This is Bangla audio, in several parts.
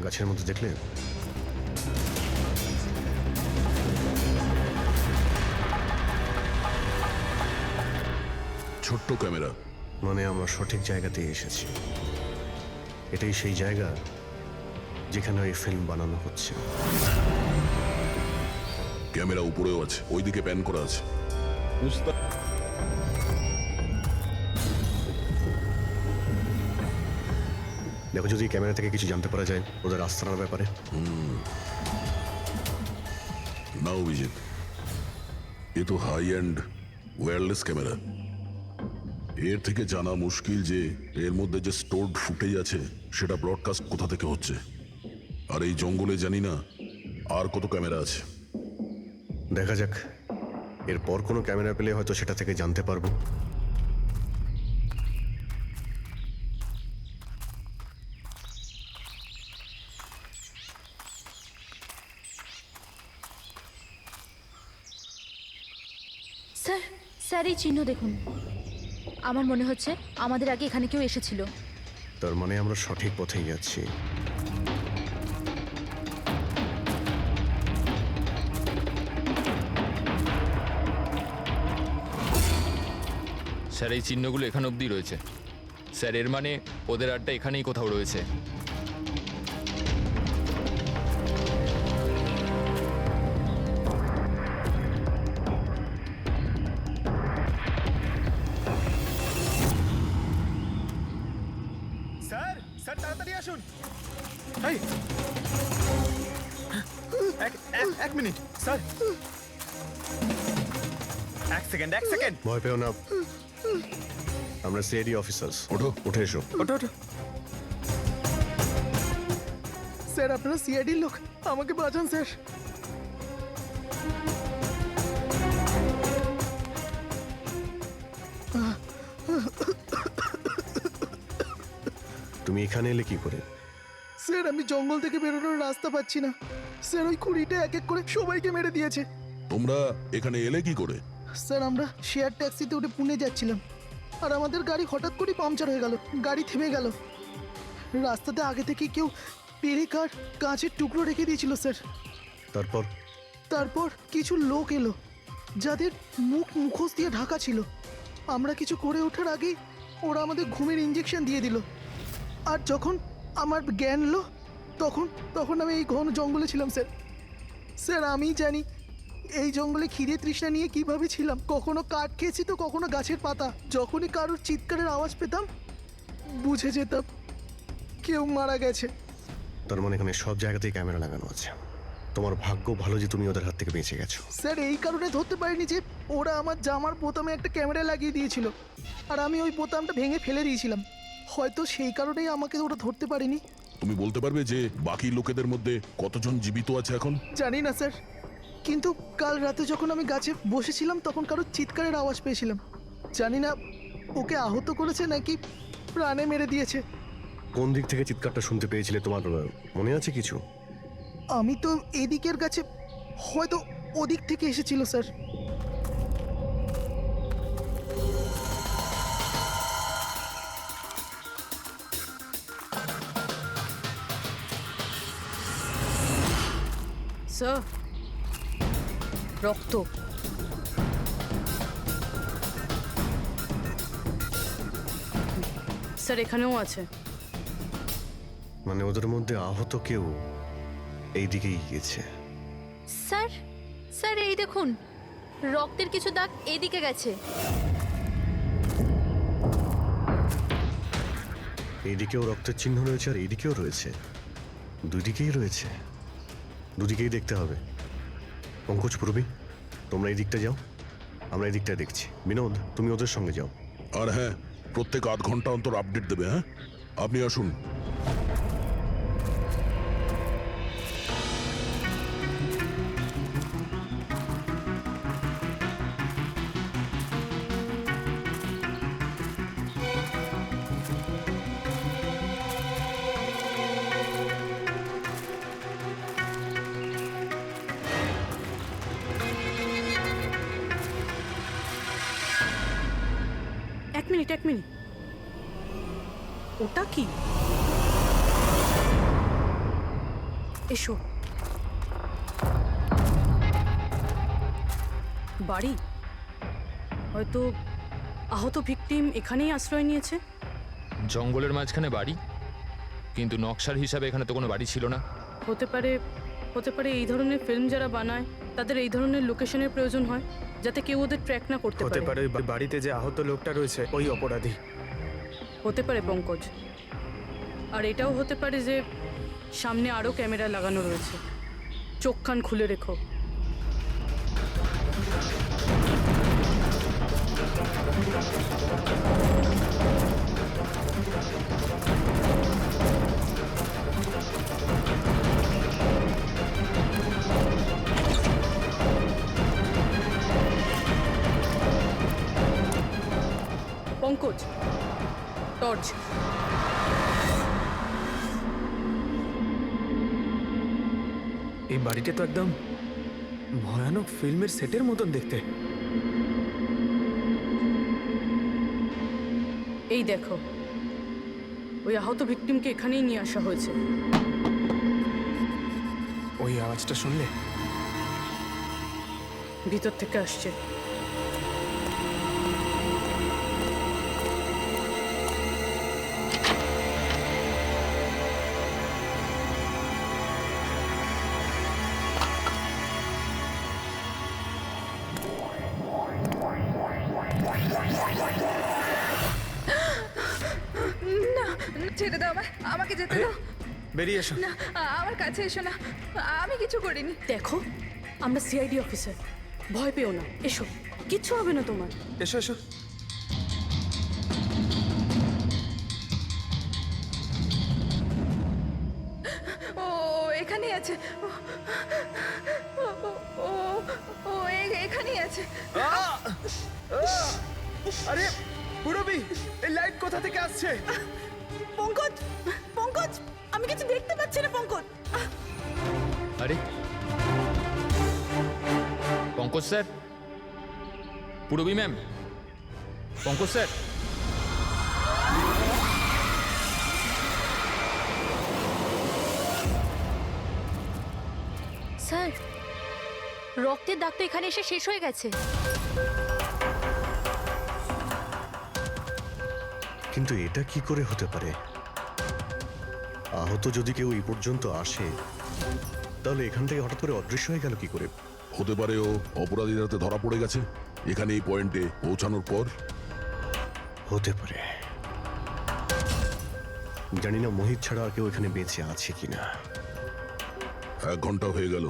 গাছের মধ্যে দেখলে? ছোট্ট ক্যামেরা। মানে আমরা সঠিক জায়গাতেই এসেছি। এটাই সেই জায়গা যেখানে এই ফিল্ম বানানো হচ্ছে। ক্যামেরা উপরেও আছে, ওইদিকে প্যান করা আছে। দেখো, যদি ক্যামেরা থেকে কিছু জানতে পারা যায় ওদের আস্তানার ব্যাপারে। না অভিজিৎ, এ তো হাই অ্যান্ড ওয়্যারলেস ক্যামেরা। এর থেকে জানা মুশকিল যে এর মধ্যে যে স্টোরড ফুটেজ আছে সেটা ব্রডকাস্ট কোথা থেকে হচ্ছে। আর এই জঙ্গলে জানি না আর কত ক্যামেরা আছে। দেখা যাক, এরপর কোনো ক্যামেরা পেলে হয়তো সেটা থেকে জানতে পারবো। স্যার, স্যার এই চিহ্ন দেখুন। আমার মনে হচ্ছে আমাদের আগে এখানে কেউ এসেছিল। তার মানে আমরা সঠিক পথেই যাচ্ছি। স্যার এই চিহ্নগুলো এখান অবধি রয়েছে। স্যার এর মানে ওদের আড্ডা এখানেই কোথাও রয়েছে। স্যার, স্যার তাড়াতাড়ি আসুন। এই এক মিনিট স্যার, এক সেকেন্ড। ভয় পেও না, আমরা সিআইডি অফিসার্স। ওঠো। উঠে এসো। ওঠো। স্যার আপনারা সিআইডির লোক, আমাকে বাঁচান স্যার। তুমি এখানে এলে কি করে? স্যার আমি জঙ্গল থেকে বেরোনোর রাস্তা পাচ্ছি না। স্যার ওই কুড়িটা এক এক করে সবাইকে মেরে দিয়েছে। তোমরা এখানে এলে কি করে? স্যার আমরা শেয়ার ট্যাক্সিতে উঠে পুনে যাচ্ছিলাম, আর আমাদের গাড়ি হঠাৎ করে পাংচার হয়ে গেল। গাড়ি থেমে গেল। রাস্তাতে আগে থেকে কেউ পেরেক আর কাঁচের টুকরো রেখে দিয়েছিল স্যার। তারপর কিছু লোক এলো যাদের মুখোশ দিয়ে ঢাকা ছিল। আমরা কিছু করে ওঠার আগেই ওরা আমাদের ঘুমের ইঞ্জেকশন দিয়ে দিল। আর যখন আমার জ্ঞান এলো তখন আমি এই ঘন জঙ্গলে ছিলাম স্যার। স্যার আমি জানি এই জঙ্গলে খিদে তৃষ্ণা নিয়ে কিভাবে ছিলাম। কখনো কাঠ খেয়েছি তো কখনো গাছের পাতা। যখনই কারোর চিৎকারের আওয়াজ পেতাম বুঝে যেতাম কেউ মারা গেছে। তার মানে এখানে সব জায়গাতেই ক্যামেরা লাগানো আছে। তোমার ভাগ্য ভালো যে তুমি ওদের হাত থেকে বেঁচে গেছো। স্যার এই কারণে ধরতে পারিনি যে ওরা আমার জামার বোতামে একটা ক্যামেরা লাগিয়ে দিয়েছিল, আর আমি ওই বোতামটা ভেঙে ফেলে দিয়েছিলাম। হয়তো সেই কারণেই আমাকে ওরা ধরতে পারেনি। তুমি বলতে পারবে যে বাকি লোকেদের মধ্যে কতজন জীবিত আছে এখন? জানি না স্যার, কিন্তু কাল রাতে যখন আমি গাছে বসেছিলাম তখন কারোর চিৎকারের আওয়াজ পেয়েছিলাম। জানি না ওকে আহত করেছে নাকি প্রাণে মেরে দিয়েছে। কোন দিক থেকে চিৎকারটা শুনতে পেয়েছিলে তোমার মনে আছে কিছু? আমি তো এদিকের গাছে, হয়তো ওদিক থেকে এসেছিল স্যার। স্যার, রক্ত। স্যার এখানেও আছে। মানে ওদের মধ্যে আহত কেউ এই দিকেই গিয়েছে। স্যার, স্যার এই দেখুন, রক্তের কিছু দাগ এদিকে গেছে। এইদিকেও রক্তের চিহ্ন রয়েছে আর এইদিকেও রয়েছে। দুদিকেই রয়েছে, দুদিকেই দেখতে হবে। পঙ্কজ, পূর্বী, তোমরা এই দিকটা যাও, আমরা এই দিকটা দেখছি। বিনোদ, তুমি ওদের সঙ্গে যাও। আর হ্যাঁ, প্রত্যেক আধ ঘন্টা অন্তর আপডেট দেবে। হ্যাঁ, আপনি আসুন। এক মিনিট, ওটা কি? এসো। বাড়ি? হয়তো আহত ভিকটিম এখানেই আশ্রয় নিয়েছে। জঙ্গলের মাঝখানে বাড়ি, কিন্তু নকশার হিসাবে এখানে তো কোনো বাড়ি ছিল না। হতে পারে, হতে পারে এই ধরনের ফিল্ম যারা বানায় তাদের এই ধরনের লোকেশনের প্রয়োজন হয়, যাতে কেউ ওদের ট্র্যাক না করতে হতে পারে। পারে ওই বাড়িতে যে আহত লোকটা রয়েছে ওই অপরাধী। হতে পারে পঙ্কজ। আর এটাও হতে পারে যে সামনে আরও ক্যামেরা লাগানো রয়েছে। চোখ কান খুলে রেখো। পঙ্কজ, টর্চ। এই বাড়িটা তো একদম ভয়ানক ফিল্মের সেটের মতন দেখতে। এই দেখো, ওই আহত ভিকটিমকে এখানেই নিয়ে আসা হয়েছে। ওই আওয়াজটা শুনলে? ভিতর থেকে আসছে। ছেড়ে দাও আমাকে যেতে দাও। বেরিয়ে এসো। না, আমার কাছে এসো না, আমি কিছু করিনি। দেখো, আমরা সিআইডি অফিসার, ভয় পেও না। এসো, কিচ্ছু হবে না তোমার। এসো এসো। ও এখানেই আছে, ও ও ও এখানেই আছে। আরে পুরবি, এই লাইট কোথা থেকে আসছে? পঙ্কজ, পঙ্কজ, আমি কিছু দেখতে পাচ্ছি না পঙ্কজ। আরে Pankaj sir, Purabi ma'am, Pankaj sir. Sir, রক্তের দাগ তো এখানে এসে শেষ হয়ে গেছে। কিন্তু এটা কি করে হতে পারে? আহত যদি কেউ এই পর্যন্ত আসে, তাহলে এখান থেকে হঠাৎ করে অদৃশ্য হয়ে গেল কি করে? হতে পারে ও অপরাধীর হাতে ধরা পড়ে গেছে এখানে এই পয়েন্টে পৌঁছানোর পর। হতে পারে। জানি না মোহিত ছাড়া আর কেউ এখানে বেঁচে আছে কিনা। 1 ঘন্টা হয়ে গেল,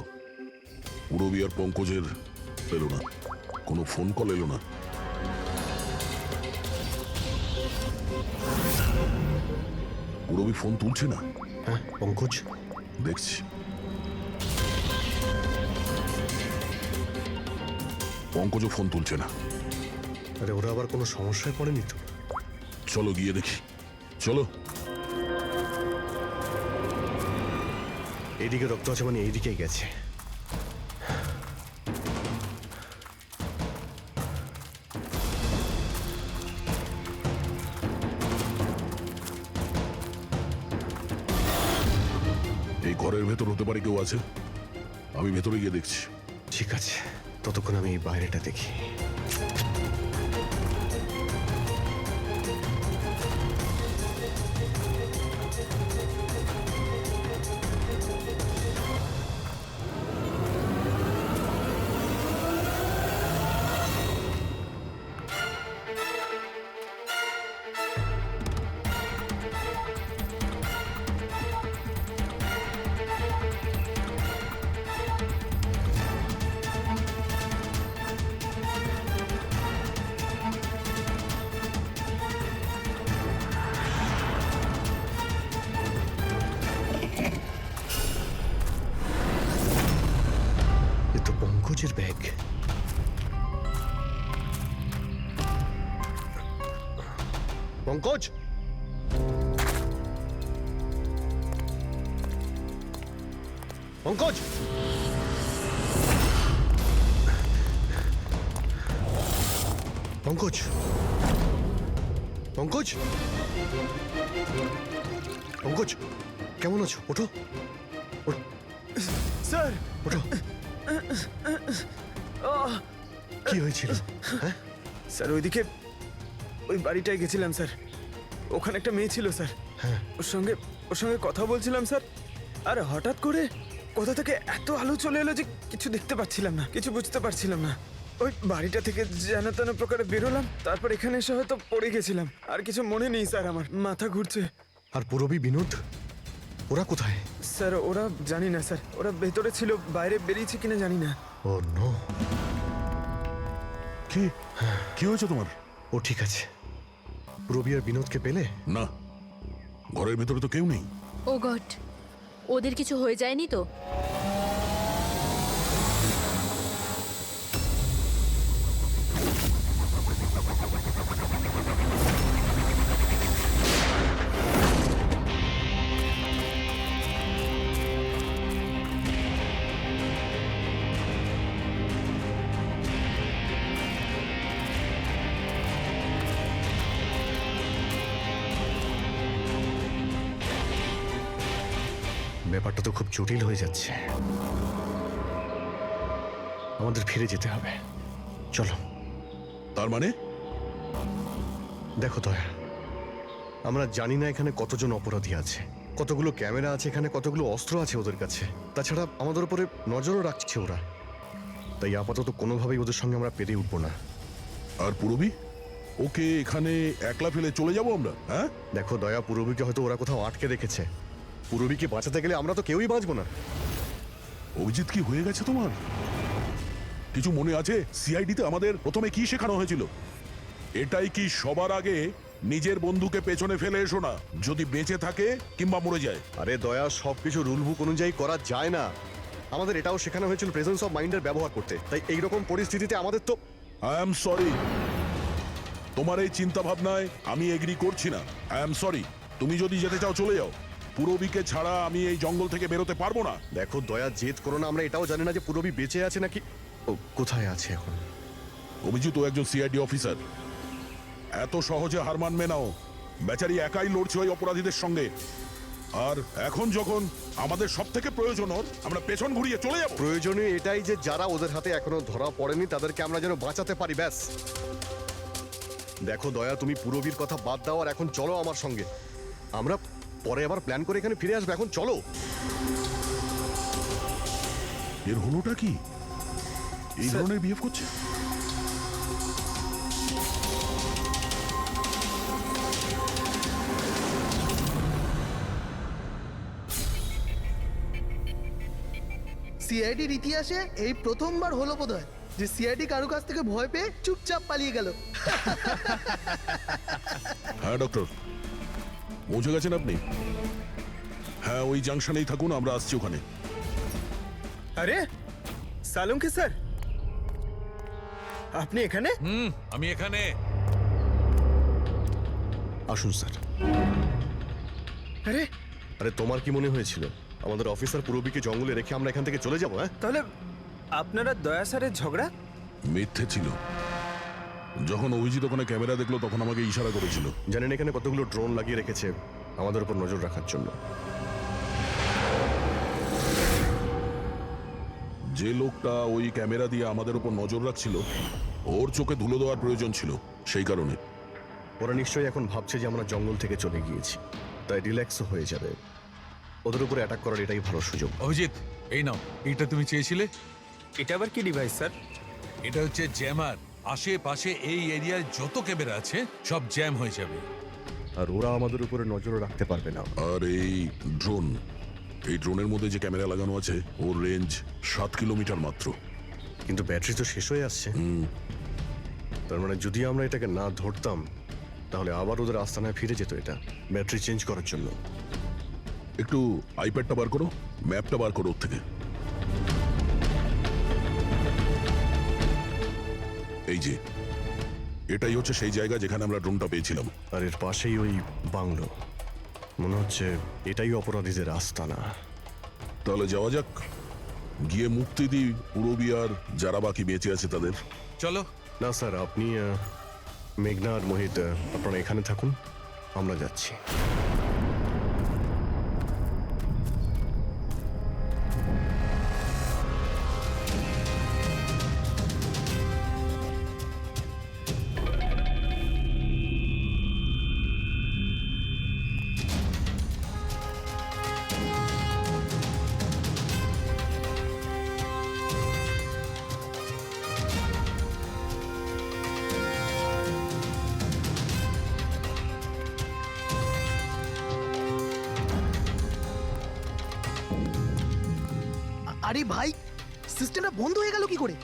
পুরবী আর পঙ্কজের এলো না, কোনো ফোন কল এলো না। পুরবী ফোন তুলছে না। হ্যাঁ পঙ্কজ, দেখছি। পঙ্কজও ফোন তুলছে না। আরে ওরা আবার কোনো সমস্যায় পড়েনি তো? চলো গিয়ে দেখি, চলো। এইদিকে রক্ত আছে মানে এইদিকেই গেছে। এই ঘরের ভেতর হতে পারে কেউ আছে, আমি ভেতরে গিয়ে দেখছি। ঠিক আছে, ততক্ষণ আমি এই বাইরেটা দেখি। এ তো পঙ্কজের ব্যাগ। পঙ্কজ, পঙ্কজ, পঙ্কজ, পঙ্কজ, পঙ্কজ, কেমন আছো? ওঠো, স্যার ওঠো। কি হয়েছিল? হ্যাঁ, স্যার ওইদিকে ওই বাড়িটায় গেছিলাম স্যার। ওখানে একটা মেয়ে ছিল স্যার। হ্যাঁ। ওর সঙ্গে কথা বলছিলাম স্যার। আর হঠাৎ করে কোথা থেকে এত আলো চলে এলো যে কিছু দেখতে পাচ্ছিলাম না, কিছু বুঝতে পারছিলাম না। ওই বাড়িটা থেকে যেন তেন প্রকারে বেরোলাম, তারপর এখানে এসে হয়তো পড়ে গেছিলাম। আর কিছু মনে নেই স্যার, আমার মাথা ঘুরছে। আর পুরবী, বিনোদ, ওরা কোথায়? স্যার ওরা জানি না স্যার, ওরা ভেতরে ছিল, বাইরে বেরিয়েছে কিনা জানি না। ও নো। কি কি হয়েছে তোমার? ও ঠিক আছে। পুরবী আর বিনোদকে পেলে? না, ঘরের ভেতরে তো কেউ নেই। ও গড, ওদের কিছু হয়ে যায়নি তো? ব্যাপারটা তো খুব জটিল হয়ে যাচ্ছে। আমাদের ফিরে যেতে হবে। চলো। তার মানে দেখো দয়া, আমরা জানি না এখানে কতজন অপরাধী আছে, কতগুলো ক্যামেরা আছে এখানে, কতগুলো অস্ত্র আছে ওদের কাছে। তাছাড়া আমাদের উপরে নজরও রাখছে ওরা। তাই আপাতত কোনোভাবেই ওদের সঙ্গে আমরা পেরে উঠবো না। আর পুরবী, ওকে এখানে একলা ফেলে চলে যাবো আমরা? হ্যাঁ, দেখো দয়া, পুরবীকে হয়তো ওরা কোথাও আটকে রেখেছে। পুরবীকে বাঁচাতে গেলে আমরা তো কেউই বাঁচবো না। অভিজিৎ কি হয়ে গেছে তোমার? কিছু মনে আছে সিআইডিতে আমাদের প্রথমে কি শেখানো হয়েছিল? এটাই কি সবার আগে নিজের বন্ধুকে পেছনে ফেলে এসো না, যদি বেঁচে থাকে কিংবা মরে যায়। আরে দয়া, সবকিছু রুল বুক অনুযায়ী করা যায় না। আমাদের এটাও শেখানো হয়েছিল প্রেজেন্স অফ মাইন্ডের ব্যবহার করতে। তাই এইরকম পরিস্থিতিতে আমাদের তো আই এম সরি, তোমার এই চিন্তা ভাবনায় আমি এগ্রি করছি না। আই এম সরি, তুমি যদি যেতে চাও চলে যাও। পুরবীকে ছাড়া আমি এই জঙ্গল থেকে বেরোতে পারবো না। দেখো দয়া, জেদ করো না। আমরা এটাও জানি না যে পুরবী বেঁচে আছে নাকি ও কোথায় আছে এখন। অভিজিৎ ও একজন সিআইডি অফিসার, এত সহজে হার মানবে নাও। বেচারি একাই লড়ছে ওই অপরাধীদের সঙ্গে। আর এখন যখন আমাদের সব থেকে প্রয়োজন ওর, আমরা পেছন ঘুরিয়ে চলে যাব। প্রয়োজনীয় এটাই যে যারা ওদের হাতে এখনো ধরা পড়েনি তাদেরকে আমরা যেন বাঁচাতে পারি, ব্যাস। দেখো দয়া, তুমি পুরবীর কথা বাদ দাও আর এখন চলো আমার সঙ্গে। আমরা পরে আবার প্ল্যান করে এখানে ফিরে আসবো। এখন চলো। এর হলোটা কি? এই ধরনের বিহেভ করছে? সিআইডির ইতিহাসে এই প্রথমবার হলো বোধহয় যে সিআইডি কারো কাছ থেকে ভয় পেয়ে চুপচাপ পালিয়ে গেল। হ্যাঁ ডক্টর, পৌঁছে গেছেন আপনি? হ্যাঁ, ওই জাংশনেই থাকুন, আমরা আসছি ওখানে। আরে সালুঙ্কি স্যার, আপনি এখানে? আমি এখানে। আসুন স্যার। আরে আরে তোমার কি মনে হয়েছিল আমাদের অফিসার পুরবীকে জঙ্গলে রেখে আমরা এখান থেকে চলে যাবো? হ্যাঁ, তাহলে আপনারা দয়া স্যারের ঝগড়া? মিথ্যে ছিল। যখন অভিজিৎ ওখানে ক্যামেরা দেখলো তখন আমাকে ইশারা করেছিল। জানেন এখানে কতগুলো ড্রোন লাগিয়ে রেখেছে আমাদের উপর নজর রাখার জন্য। যে লোকটা ওই ক্যামেরা দিয়ে আমাদের উপর নজর রাখছিল, ওর চোখে ধুলো দেওয়ার প্রয়োজন ছিল, সেই কারণে। ওরা নিশ্চয়ই এখন ভাবছে যে আমরা জঙ্গল থেকে চলে গিয়েছি, তাই রিল্যাক্সও হয়ে যাবে। ওদের উপরে অ্যাটাক করার এটাই ভালো সুযোগ। অভিজিৎ, এই নাও, এইটা তুমি চেয়েছিলে। এটা আবার কি ডিভাইস স্যার? এটা হচ্ছে জ্যামার। আশেপাশে এই এরিয়ায় যত ক্যামেরা আছে সব জ্যাম হয়ে যাবে। আর ওরা আমাদের উপরে নজরও রাখতে পারবে না। আর এই ড্রোন, এই ড্রোনের মধ্যে যে ক্যামেরা লাগানো আছে ওর রেঞ্জ 7 কিলোমিটার মাত্র। কিন্তু ব্যাটারি তো শেষ হয়ে আসছে। তার মানে যদি আমরা এটাকে না ধরতাম তাহলে আবার ওদের আস্তানায় ফিরে যেত এটা ব্যাটারি চেঞ্জ করার জন্য। একটু আইপ্যাডটা বার করো, ম্যাপটা বার করো ওর থেকে। এই যে, এটাই হচ্ছে সেই জায়গা যেখানে আমরা ড্রোনটা পেয়েছিলাম। আর এর পাশেই ওই বাংলো। মনে হচ্ছে এটাই অপরাধীদের আস্তানা। তাহলে যাওয়া যাক, গিয়ে মুক্তি দিই পুরবী আর যারা বাকি বেঁচে আছে তাদের। চলো। না স্যার, আপনি মেঘনা আর মোহিত আপনারা এখানে থাকুন, আমরা যাচ্ছি। আরে ভাই, সিস্টেমটা বন্ধ হয়ে গেল কি করে?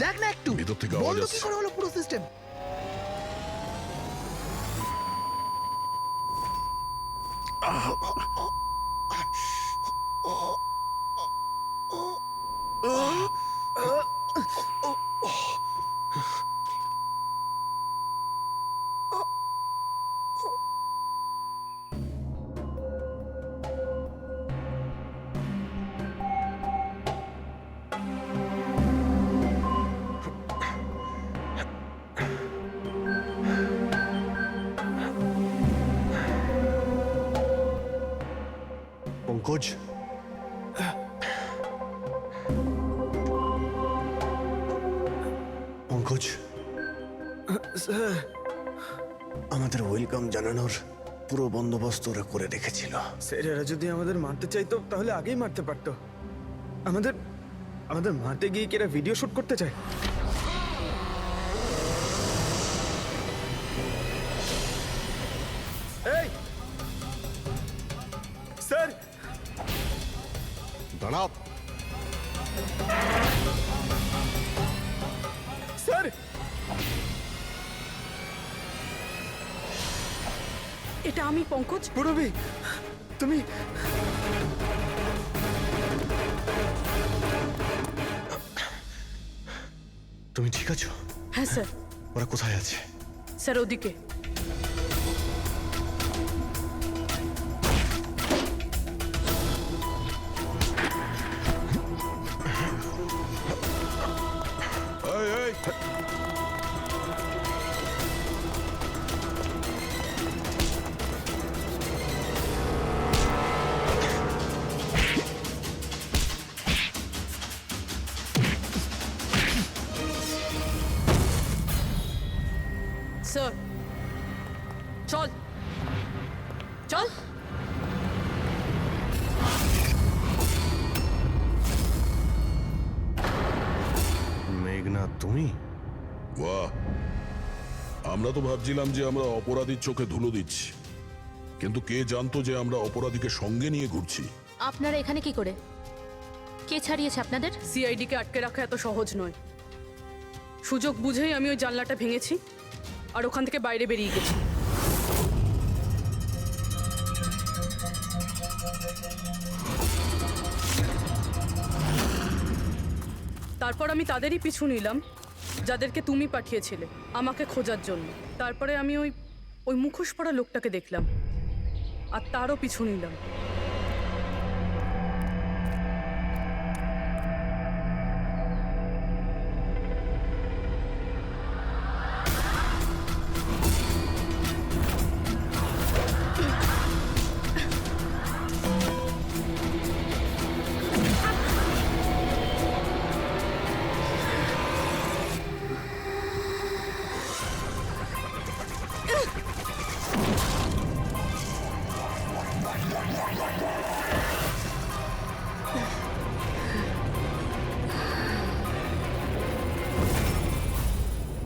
দেখ না একটু, ভিতর থেকে আওয়াজ বন্ধ কি আসছে। করে হলো পুরো সিস্টেম? পঙ্কজ, পঙ্কজ, স্যার আমাদের ওয়েলকাম জানানোর পুরো বন্দোবস্ত ওরা করে রেখেছিল। স্যার এরা যদি আমাদের মারতে চাইতো তাহলে আগেই মারতে পারতো। আমাদের আমাদের মারতে গিয়ে কি এরা ভিডিও শুট করতে চায়? এই স্যার, দাঁড়াও। স্যার এটা আমি পঙ্কজ। পুরবি, তুমি তুমি ঠিক আছো? হ্যাঁ স্যার। ওরা কোথায় আছে? স্যার ওদিকে। এই এই স্যার চল চল। মেঘনা, তুমি? বাহ, আমরা তো ভাবছিলাম যে আমরা অপরাধীর চোখে ধুলো দিচ্ছি, কিন্তু কে জানতো যে আমরা অপরাধীকে সঙ্গে নিয়ে ঘুরছি। আপনারা এখানে কি করে? কে ছাড়িয়েছে আপনাদের? সিআইডিকে আটকে রাখা এত সহজ নয়। সুযোগ বুঝেই আমি ওই জানলাটা ভেঙেছি আর ওখান থেকে বাইরে বেরিয়ে গেছি। তারপর আমি তাদেরই পিছু নিলাম যাদেরকে তুমি পাঠিয়েছিলে আমাকে খোঁজার জন্য। তারপরে আমি ওই ওই মুখোশ পরা লোকটাকে দেখলাম আর তারও পিছু নিলাম।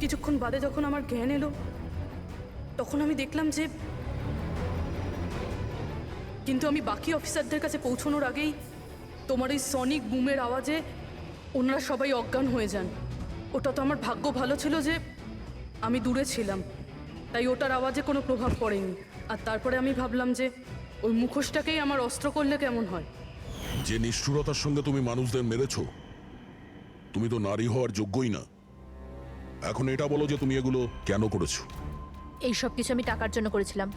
কিছুক্ষণ বাদে যখন আমার জ্ঞান এলো তখন আমি দেখলাম যে, কিন্তু আমি বাকি অফিসারদের কাছে পৌঁছানোর আগেই তোমার এই সনিক বুমের আওয়াজে ওনারা সবাই অজ্ঞান হয়ে যান। ওটা তো আমার ভাগ্য ভালো ছিল যে আমি দূরে ছিলাম, তাই ওটার আওয়াজে কোনো প্রভাব পড়েনি। আর তারপরে আমি ভাবলাম যে ওই মুখোশটাকেই আমার অস্ত্র করলে কেমন হয়। যে নিষ্ঠুরতার সঙ্গে তুমি মানুষদের মেরেছো, তুমি তো নারী হওয়ার যোগ্যই না। এখন এটা বলো যে তুমি এগুলো কেন করেছো? এই সব কিছু আমি টাকার জন্য করেছিলাম।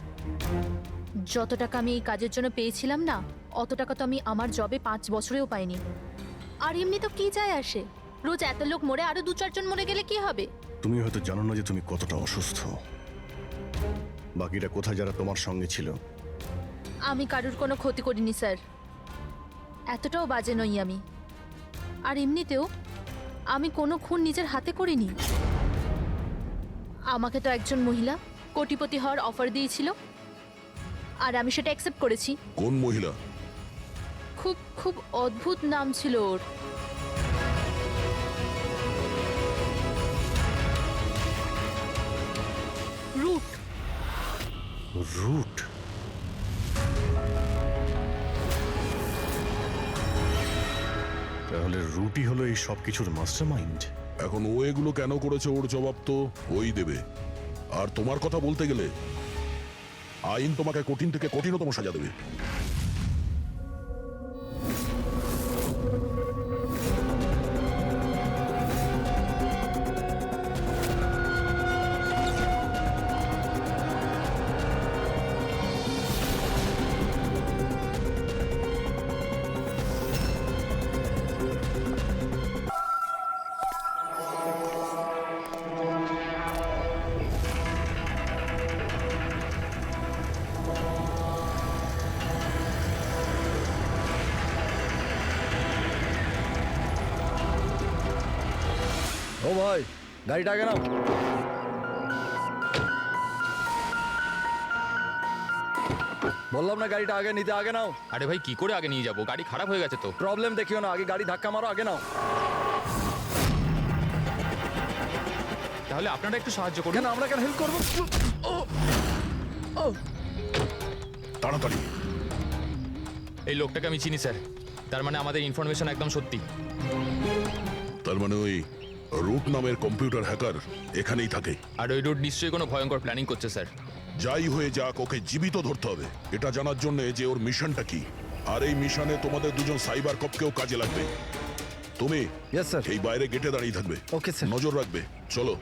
যত টাকা আমি এই কাজের জন্য পেয়েছিলাম না, অত টাকা তো আমি আমার জবে 5 বছরেও পাইনি। আর এমনি তো কি যায় আসে, রোজ এত লোক মরে আরো 2-4 জন মরে গেলে কি হবে? তুমি হয়তো জানো না যে তুমি কতটা অসুস্থ। বাকিরা কোথায় যারা তোমার সঙ্গে ছিল? আমি কারুর কোনো ক্ষতি করিনি স্যার, এতটাও বাজে নই আমি। আর এমনিতেও আমি কোনো খুন নিজের হাতে করিনি। আমাকে তো একজন মহিলা কোটিপতি হওয়ার অফার দিয়েছিল আর আমি সেটা অ্যাকসেপ্ট করেছি। কোন মহিলা? খুব খুব অদ্ভুত নাম ছিল ওর। রুট। রুট? তাহলে রুটি হলো এই সব কিছুর মাস্টার মাইন্ড। এখন ও এগুলো কেন করেছে ওর জবাব তো ওই দেবে। আর তোমার কথা বলতে গেলে আইন তোমাকে কঠিন থেকে কঠিনতম সাজা দেবে। ও ভাই, গাড়িটা আগে নাও। বললাম না গাড়িটা আগে নিতে, আগে নাও। আরে ভাই কি করে আগে নিয়ে যাবো, গাড়ি খারাপ হয়ে গেছে তো। প্রবলেম দেখিও না, আগে গাড়ি ধাক্কা মারো, আগে নাও। তাহলে আপনারা একটু সাহায্য করুন। কেন, আমরা কেন হেল্প করবো? তাড়াতাড়ি। এই লোকটাকে আমি চিনি স্যার, তার মানে আমাদের ইনফরমেশন একদম সত্যি। তার মানে ওই রুট নামের কম্পিউটার হ্যাকার এখানেই থাকে। আর ওই রোড নিশ্চয়ই কোনো ভয়ঙ্কর প্ল্যানিং করছে স্যার। যাই হয়ে যাক, ওকে জীবিত ধরতে হবে, এটা জানার জন্য যে ওর মিশনটা কি। আর এই মিশনে তোমাদের দুজন সাইবার কপকেও কাজে লাগবে। তুমি ইয়েস স্যার। এই বাইরে গেটে দাঁড়িয়ে থাকবে। Okay sir. নজর রাখবে। চলো।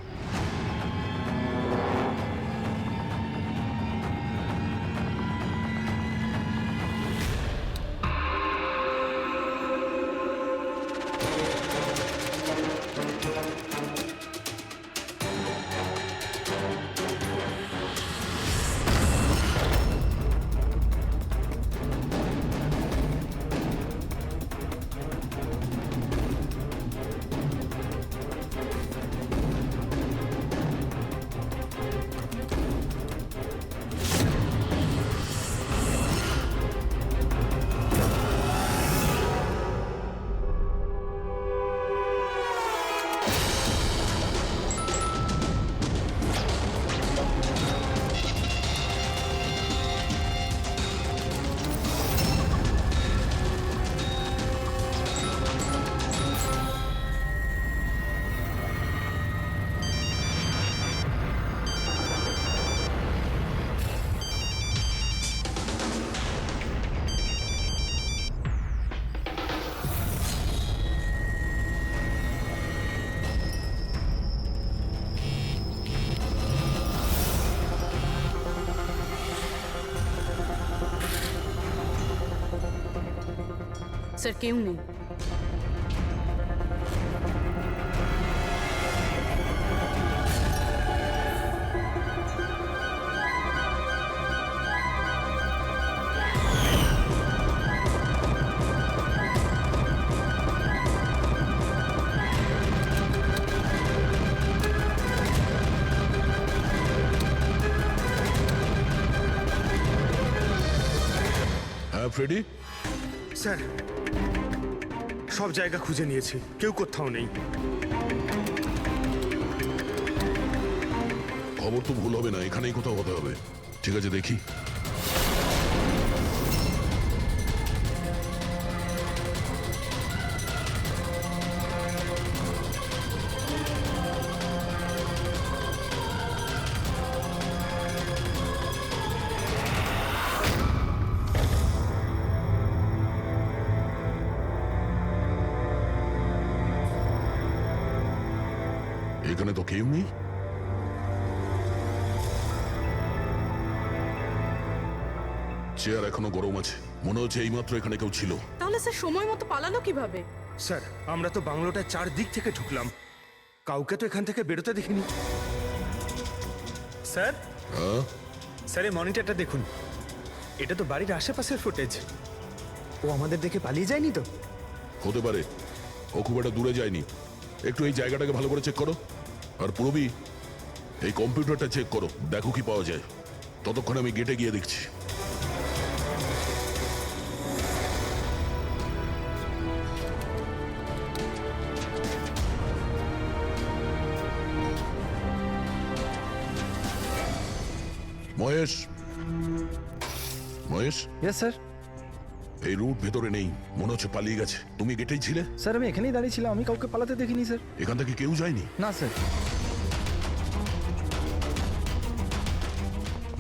স্যার কেউ নেই। হ্যাঁ ফ্রেডি। স্যার, সব জায়গা খুঁজে নিয়েছি, কেউ কোথাও নেই। খবর তো ভুল হবে না, এখানেই কোথাও হতে হবে। ঠিক আছে, দেখি। এখানে তো কেউ নেই। চেয়ার এখনো গরম আছে, মনে হচ্ছে এইমাত্র এখানে কেউ ছিল। তাহলে স্যার সময় মতো পালালো কিভাবে? স্যার, আমরা তো বাংলোটার চারদিক থেকে ঢুকলাম, কাউকে তো এখান থেকে বেরোতে দেখিনি। স্যার, হ্যাঁ, স্যার এই মনিটরটা দেখুন, এটা তো বাড়ির আশেপাশের ফুটেজ। ও আমাদের দেখে পালিয়ে যায়নি তো? হতে পারে, ও খুব একটা দূরে যায়নি। একটু এই জায়গাটাকে ভালো করে চেক করো। আর পুরবি, এই কম্পিউটারটা চেক করো, দেখো কি পাওয়া যায়। ততক্ষণ আমি গেটে গিয়ে দেখছি। Mahesh, Mahesh, yes sir. এই রুট ভেতরে নেই, মনে হচ্ছে পালিয়ে গেছে। তুমি গেটেই ছিলে? স্যার আমি এখানেই দাঁড়িয়ে ছিলাম, আমি কাউকে পালাতে দেখিনি স্যার। এখান থেকে কেউ যায়নি? না স্যার।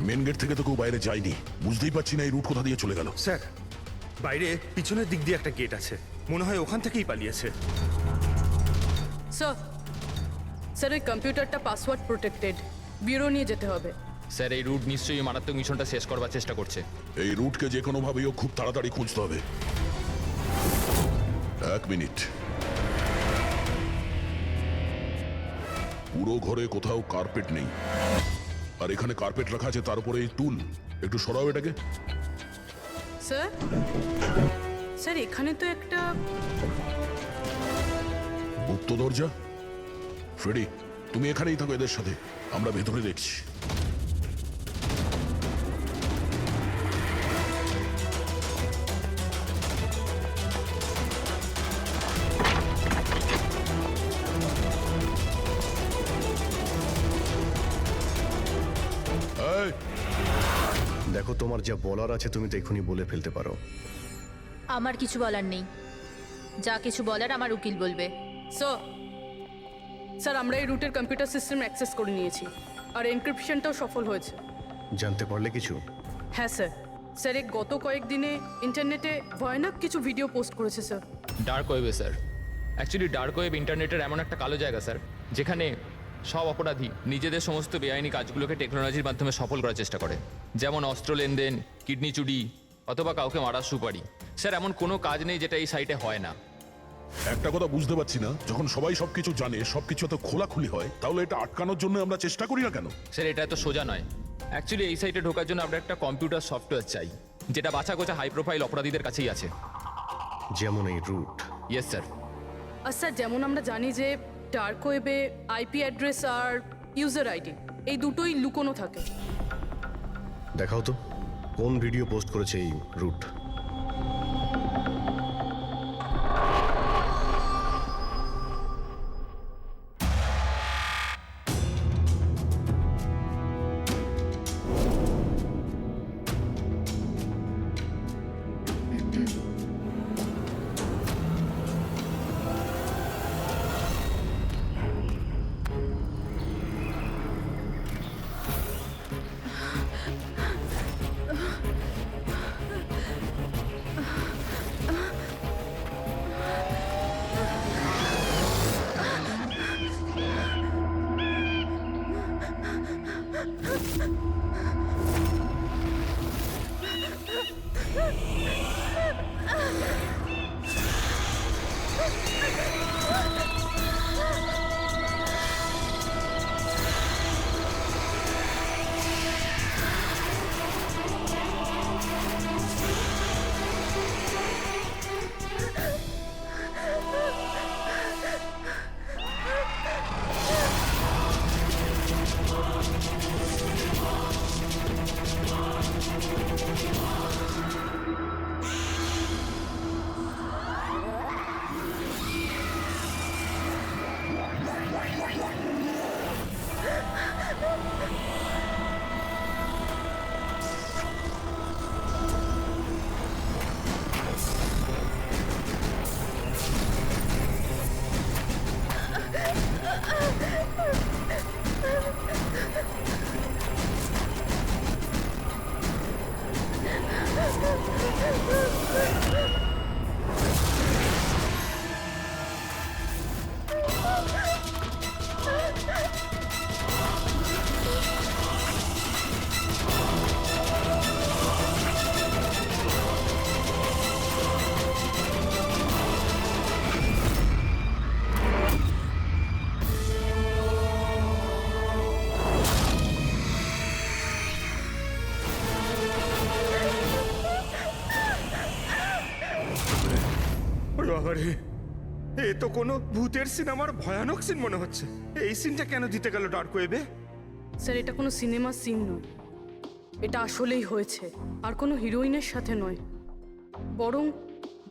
মেন গেট থেকে তো কেউ বাইরে যায়নি। বুঝতেই পারছি না এই রুট কোথা দিয়ে চলে গেল। স্যার বাইরে পিছনের দিক দিয়ে একটা গেট আছে, মনে হয় ওখান থেকেই পালিয়েছে। স্যার স্যার ওই কম্পিউটারটা পাসওয়ার্ড প্রোটেক্টেড, ব্যুরো নিয়ে যেতে হবে। স্যার এই রুট নিশ্চয়ই মারাত্মক মিশনটা শেষ করবার চেষ্টা করছে। এই রুটকে যে কোনোভাবেই খুব তাড়াতাড়ি খুঁজতে হবে। 1 মিনিট। পুরো ঘরে কোথাও কার্পেট নেই, আর এখানে কার্পেট রাখা আছে, তার উপরে এই টুল। একটু সরাও এটাকে। স্যার স্যার এখানে তো একটা গুপ্ত দরজা। ফ্রেডি, তুমি এখানেই থাকো এদের সাথে, আমরা ভেতরে দেখছি। এই, দেখো, তোমার যা বলার আছে তুমি তো এখনই বলে ফেলতে পারো। আমার কিছু বলার নেই, যা কিছু বলার আমার উকিল বলবে। স্যার স্যার আমরা এই রুটের কম্পিউটার সিস্টেম অ্যাক্সেস করে নিয়েছি, আর এনক্রিপশনটাও সফল হয়েছে। জানতে পারলে কিছু? হ্যাঁ স্যার। স্যার এই গত কয়েকদিনে ইন্টারনেটে ভয়ানক কিছু ভিডিও পোস্ট করেছে স্যার। ডার্ক ওয়েবে স্যার। অ্যাকচুয়ালি ডার্ক ওয়েব ইন্টারনেটের এমন একটা কালো জায়গা স্যার, যেখানে সব অপরাধী নিজেদের সমস্ত বেআইনি কাজগুলোকে টেকনোলজির মাধ্যমে সফল করার চেষ্টা করে। যেমন অস্ত্র লেনদেন, কিডনি চুরি, অথবা কাউকে মারার সুপারি। স্যার এমন কোনো কাজ নেই যেটা এই সাইটে হয় না। একটা কথা বুঝতে পারছি না, যখন সবাই সবকিছু জানে, সবকিছু এত খোলাখুলি হয়, তাহলে এটা আটকানোর জন্য আমরা চেষ্টা করি না কেন? স্যার এটা এত সোজা নয়। অ্যাকচুয়ালি এই সাইটে ঢোকার জন্য আমরা একটা কম্পিউটার সফটওয়্যার চাই, যেটা বাছা গোছা হাই প্রোফাইল অপরাধীদের কাছেই আছে। যেমন এই রুট। Yes sir. আর স্যার যেমন আমরা জানি যে ডার্ক ওয়েবে আইপি অ্যাড্রেস আর ইউজার আইডি এই দুটোই লুকোনো থাকে। দেখাও তো কোন ভিডিও পোস্ট করেছে এই রুট। বাবারে, এ তো কোনো ভূতের সিনেমার ভয়ানক সিন মনে হচ্ছে। এই সিনটা কেন দিতে গেল ডার্ক ওয়েবে? স্যার এটা কোনো সিনেমার সিন নয়, এটা আসলেই হয়েছে। আর কোনো হিরোইনের সাথে নয়, বরং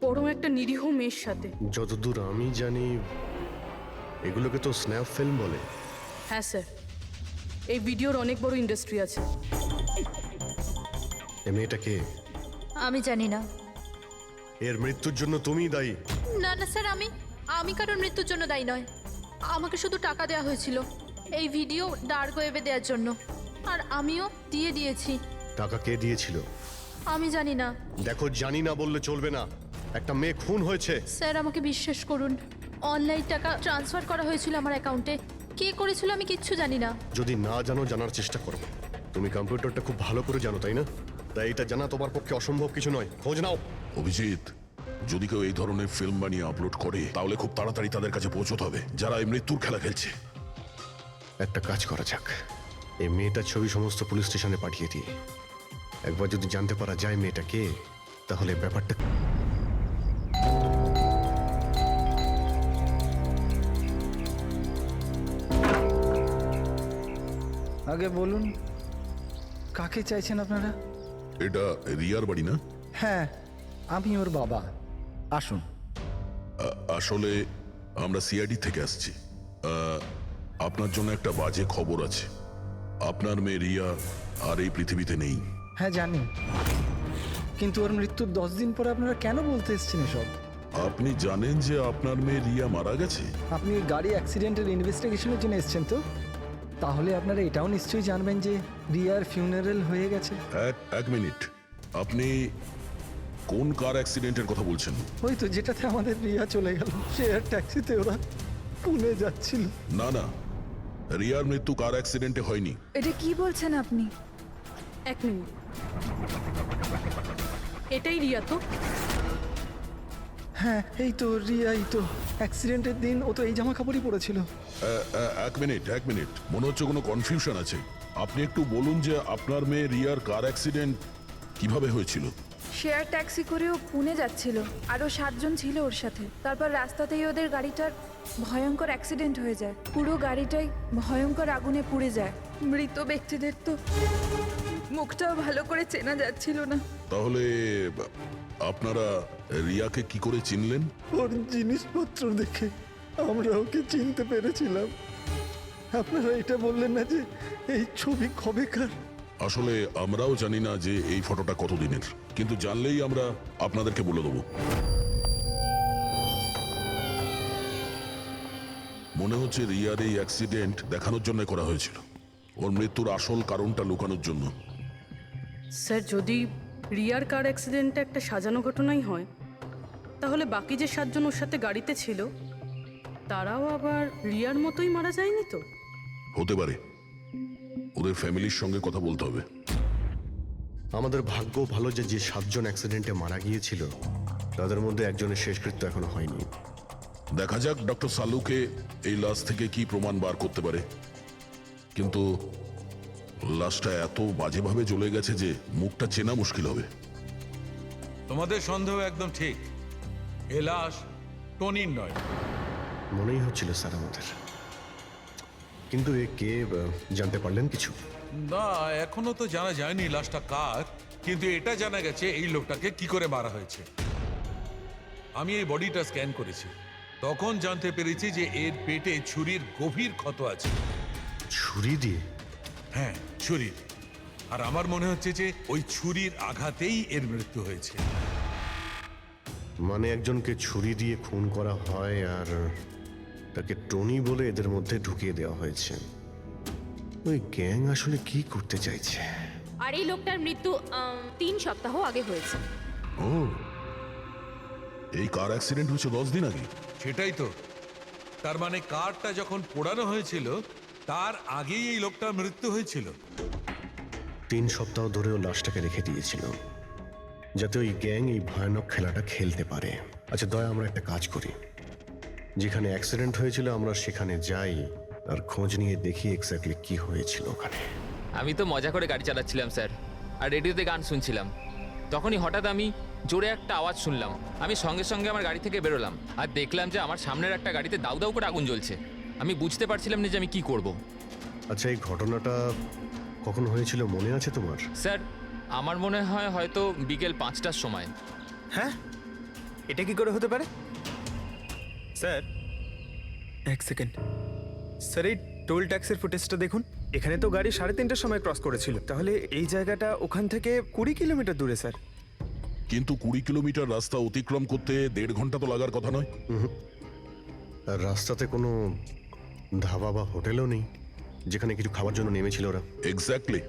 বরং একটা নিরীহ মেয়ের সাথে। যতদূর আমি জানি এগুলোকে তো স্ন্যাপ ফিল্ম বলে। হ্যাঁ স্যার, এই ভিডিওর অনেক বড় ইন্ডাস্ট্রি আছে। এ মেয়েটা কে? আমি জানি না, এর মৃত্যুর জন্য তুমিই দায়ী। না না স্যার, আমি কারোর মৃত্যুর জন্য দায়ী নয়। আমাকে শুধু টাকা দেওয়া হয়েছিল এই ভিডিও ডার্ক ওয়েবে দেওয়ার জন্য, আর আমিও দিয়েছি। টাকা কে দিয়েছিল? আমি জানি না দেখো, জানি না বললে চলবে না। একটা মেয়ে খুন হয়েছে। স্যার, আমাকে বিশ্বাস করুন, অনলাইন টাকা ট্রান্সফার করা হয়েছিল আমার অ্যাকাউন্টে। কে করেছিল আমি কিচ্ছু জানি না। যদি না জানো, জানার চেষ্টা করো। তুমি কম্পিউটারটা খুব ভালো করে জানো, তাই না? তাই এটা জানা তোমার পক্ষে অসম্ভব কিছু নয়। খোঁজ নাও। অভিজিৎ, যদি কেউ এই ধরনের ফিল্ম বানিয়ে আপলোড করে তাহলে খুব তাড়াতাড়ি তাদের কাছে পৌঁছতে হবে যারা এই মৃত্যুর খেলা খেলছে। একটা কাজ করা যাক, এই মেয়েটার ছবি সমস্ত পুলিশ স্টেশনে পাঠিয়ে দিই। একবার যদি জানতে পারা যায় মেয়েটা কে, তাহলে ব্যাপারটা আগে বলুন, কাকে চাইছেন আপনারা? এটা রিয়ার বাড়ি না? হ্যাঁ, আমি ওর বাবা। আসুন। আসলে আমরা সিআইডি থেকে আসছি। আপনার জন্য একটা বাজে খবর আছে। আপনার মেয়ে রিয়া আর এই পৃথিবীতে নেই। হ্যাঁ জানি, কিন্তু ওর মৃত্যুর 10 দিন পরে আপনারা কেন বলতে এসেছেন এসব? আপনি জানেন যে আপনার মেয়ে রিয়া মারা গেছে? আপনি গাড়ি অ্যাক্সিডেন্টের ইনভেস্টিগেশনের জন্য এসেছেন তো? তাহলে আপনারা এটাও নিশ্চয়ই জানবেন যে রিয়ার ফিউনারেল হয়ে গেছে। এক মিনিট, আপনি কোন কার অ্যাক্সিডেন্টের কথা বলছেন? ওই তো যেটাতে আমাদের রিয়া চলে গেল, শেয়ার ট্যাক্সিতে ওরা পুনে যাচ্ছিল। না না, রিয়ার মৃত্যু কার অ্যাক্সিডেন্টে হয়নি। এটা কি বলছেন আপনি? এক মিনিট, এটাই রিয়া তো? হ্যাঁ এই তো রিয়াই তো। অ্যাক্সিডেন্টের দিন ও তো এই জামা কাপড়ই পরেছিল। এক মিনিট, মনে হচ্ছে কোনো কনফিউশন আছে। আপনি একটু বলুন যে আপনার মেয়ে রিয়ার কার অ্যাক্সিডেন্ট কিভাবে হয়েছিল? শেয়ার ট্যাক্সি করেও পুনে যাচ্ছিল, আরও 7 জন ছিল ওর সাথে। তারপর রাস্তাতেই ওদের গাড়িটার ভয়ঙ্কর অ্যাক্সিডেন্ট হয়ে যায়। পুরো গাড়িটাই ভয়ঙ্কর আগুনে পুড়ে যায়। মৃত ব্যক্তিদের তো মুখটাও ভালো করে চেনা যাচ্ছিল না। তাহলে আপনারা রিয়াকে কি করে চিনলেন? ওর জিনিসপত্র দেখে আমরা ওকে চিনতে পেরেছিলাম। আপনারা এটা বললেন না যে এই ছবি কবেকার? আসলে আমরাও জানি না যে এই ফটোটা কতদিনের, কিন্তু জানলেই আমরা আপনাদেরকে বলে দেবো। মনে হচ্ছে রিয়ার এই অ্যাক্সিডেন্ট দেখানোর জন্য করা হয়েছিল, ওর মৃত্যুর আসল কারণটা লুকানোর জন্য। স্যার, যদি রিয়ার কার অ্যাক্সিডেন্টটা একটা সাজানো ঘটনাই হয়, তাহলে বাকি যে 7 জন ওর সাথে গাড়িতে ছিল তারাও আবার রিয়ার মতোই মারা যায়নি তো? হতে পারে, ওদের ফ্যামিলির সঙ্গে কথা বলতে হবে। আমাদের ভাগ্য ভালো যে 7 জন অ্যাক্সিডেন্টে মারা গিয়েছিল তাদের মধ্যে একজনের শেষকৃত্য এখনো হয়নি। দেখা যাক ডক্টর সালুকে এই লাশ থেকে কি প্রমাণ বার করতে পারে। কিন্তু লাশটা এত বাজেভাবে জ্বলে গেছে যে মুখটা চেনা মুশকিল হবে। তোমাদের সন্দেহ একদম ঠিক। এ লাশ টনির নয়। মনেই হচ্ছিল স্যার আমাদের, কিন্তু এ কে জানতে পারলেন কিছু? না, এখনো তো জানা যায়নি লাশটা কার, কিন্তু এটা জানা গেছে এই লোকটাকে কি করে মারা হয়েছে। আমি এই বডিটা স্ক্যান করেছি, তখন জানতে পেরেছি যে এর পেটে ছুরির গভীর ক্ষত আছে। ছুরি দিয়ে? হ্যাঁ, ছুরির। আর আমার মনে হচ্ছে যে ওই ছুরির আঘাতেই এর মৃত্যু হয়েছে। মানে একজনকে ছুরি দিয়ে খুন করা হয় আর তাকে টনি বলে এদের মধ্যে ঢুকিয়ে দেওয়া হয়েছে। ওই গ্যাং আসলে কি করতে চাইছে? আর এই লোকটার মৃত্যু 3 সপ্তাহ আগে হয়েছে। ও, এই কার অ্যাক্সিডেন্ট হয়েছে 10 দিন আগে? সেটাই তো। তার মানে কারটা যখন পোড়ানো হয়েছিল তার আগেই এই লোকটার মৃত্যু হয়েছিল। 3 সপ্তাহ ধরেও লাশটাকে রেখে দিয়েছিল যাতে ওই গ্যাং এই ভয়ানক খেলাটা খেলতে পারে। আচ্ছা দয়া, আমরা একটা কাজ করি, যেখানে অ্যাক্সিডেন্ট হয়েছিল আমরা সেখানে যাই আর খোঁজ নিয়ে দেখি এক্স্যাক্টলি কি হয়েছিল ওখানে। আমি তো মজা করে গাড়ি চালাচ্ছিলাম স্যার, আর রেডিওতে গান শুনছিলাম। তখনই হঠাৎ আমি জোরে একটা আওয়াজ শুনলাম। আমি সঙ্গে সঙ্গে আমার গাড়ি থেকে বেরোলাম আর দেখলাম যে আমার সামনের একটা গাড়িতে দাউ দাউ করে আগুন জ্বলছে। আমি বুঝতে পারছিলাম না যে আমি কি করব। আচ্ছা, এই ঘটনাটা কখন হয়েছিল মনে আছে তোমার? স্যার, আমার মনে হয় হয়তো বিকেল 5টার সময়। হ্যাঁ, এটা কি করে হতে পারে? স্যার এক সেকেন্ড, স্যার এই টোল ট্যাক্সের ফুটেজটা দেখুন। এখানে তো গাড়ি 3:30টার সময় ক্রস করেছিল, তাহলে এই জায়গাটা ওখান থেকে 20 কিলোমিটার দূরে স্যার। কিন্তু 20 কিলোমিটার রাস্তা অতিক্রম করতে 1.5 ঘন্টা তো লাগার কথা নয়। আর রাস্তাতে কোনো ধাবা বা হোটেলও নেই যেখানে কিছু খাবার জন্য নেমেছিল ওরা। এক্স্যাক্টলি।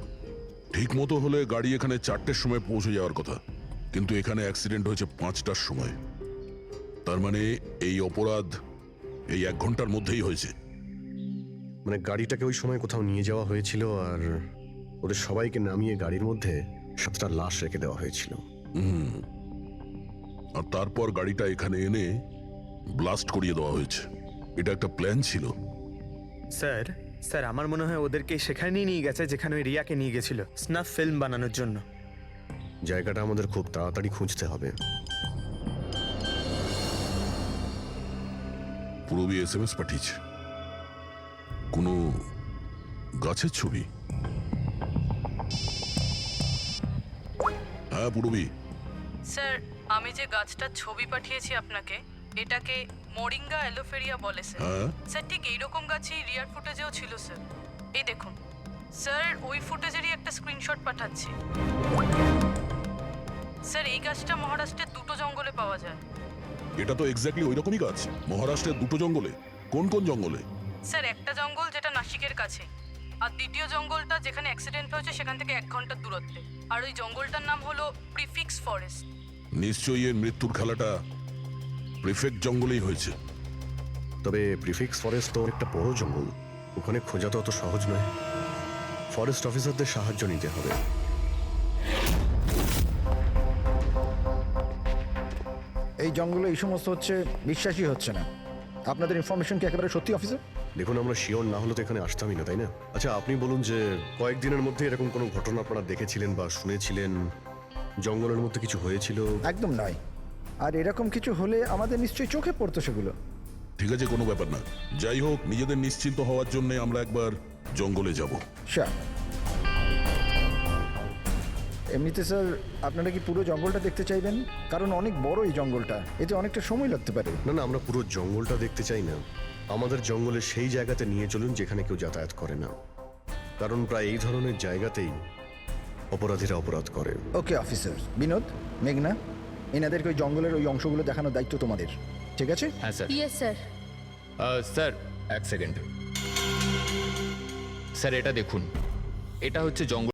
ঠিক মতো হলে গাড়ি এখানে 4টের সময় পৌঁছে যাওয়ার কথা, কিন্তু এখানে অ্যাক্সিডেন্ট হয়েছে 5টার সময়। তার মানে এই অপরাধ এই 1 ঘন্টার মধ্যেই হয়েছে। মানে গাড়িটাকে ওই সময় কোথাও নিয়ে যাওয়া হয়েছিল আর ওদের সবাইকে নামিয়ে গাড়ির মধ্যে 7টা লাশ রেখে দেওয়া হয়েছিল। আর তারপর গাড়িটা এখানে এনে ব্লাস্ট করিয়ে দেওয়া হয়েছে। এটা একটা প্ল্যান ছিল। স্যার স্যার আমার মনে হয় ওদেরকে সেখানেই নিয়ে গেছে যেখানে ওই রিয়াকে নিয়ে গেছিল স্নাফ ফিল্ম বানানোর জন্য। জায়গাটা আমাদের খুব তাড়াতাড়ি খুঁজতে হবে। পুরবী SMS পাঠিয়েছে, কোনো গাছের ছবি। হ্যাঁ পুরবী। স্যার আমি যে গাছটার ছবি পাঠিয়েছি আপনাকে, এটাকে মোরিঙ্গা অ্যালোফেরিয়া বলে স্যার। হ্যাঁ স্যার ঠিক এইরকম গাছই রিয়ার ফুটেজেও ছিল স্যার। এই দেখুন স্যার, ওই ফুটেজেরই একটা স্ক্রিনশট পাঠাচ্ছি। স্যার এই গাছটা মহারাষ্ট্রের 2টো জঙ্গলে পাওয়া যায়। এটা তো এক্স্যাক্টলি ওই রকমই গাছ। মহারাষ্ট্রের 2টো জঙ্গলে? কোন কোন জঙ্গলে? স্যার একটা জঙ্গল যেটা নাসিকের কাছে, আর দ্বিতীয় জঙ্গলটা যেখানে অ্যাক্সিডেন্ট হয়েছে সেখান থেকে 1 ঘন্টার দূরত্বে। আর ওই জঙ্গলটার নাম হলো প্রিফিক্স ফরেস্ট। নিশ্চয়ই এর মৃত্যুর খেলাটা প্রিফেক্ট জঙ্গলেই হয়েছে। তবে প্রিফিক্স ফরেস্ট তো একটা বড় জঙ্গল, ওখানে খোঁজা তো অত সহজ নয়। ফরেস্ট অফিসারদের সাহায্য নিতে হবে। এই জঙ্গলে এই সমস্ত হচ্ছে, বিশ্বাসই হচ্ছে না। আপনাদের ইনফরমেশন কি একেবারে সত্যি অফিসার? দেখুন, আমরা শিওর না হলে তো এখানে আসতামই না, তাই না? আচ্ছা আপনি বলুন যে কয়েকদিনের মধ্যে এরকম কোনো ঘটনা আপনারা দেখেছিলেন বা শুনেছিলেন? জঙ্গলের মধ্যে কিছু হয়েছিল? একদম নয়। আর এরকম কিছু হলে আমাদের নিশ্চয়ই চোখে পড়তো সেগুলো। ঠিক আছে, কোনো ব্যাপার না। যাই হোক, নিজেদের নিশ্চিন্ত হওয়ার জন্য আমরা একবার জঙ্গলে যাব। স্যার এমনিতে স্যার আপনারা কি পুরো জঙ্গলটা দেখতে চাইবেন? কারণ অনেক বড় এই জঙ্গলটা, এতে অনেকটা সময় লাগতে পারে। না না, আমরা পুরো জঙ্গলটা দেখতে চাই না। আমাদের জঙ্গলে সেই জায়গাতে নিয়ে চলুন যেখানে কেউ যাতায়াত করে না, কারণ প্রায় এই ধরনের জায়গাতেই অপরাধীরা অপরাধ করে। Okay officer. বিনোদ, মেঘনা, এনাদেরকে ওই জঙ্গলের ওই অংশগুলো দেখানোর দায়িত্ব তোমাদের, ঠিক আছে? হ্যাঁ sir. Yes sir. Sir 1 second. Sir এটা দেখুন, এটা হচ্ছে জঙ্গল।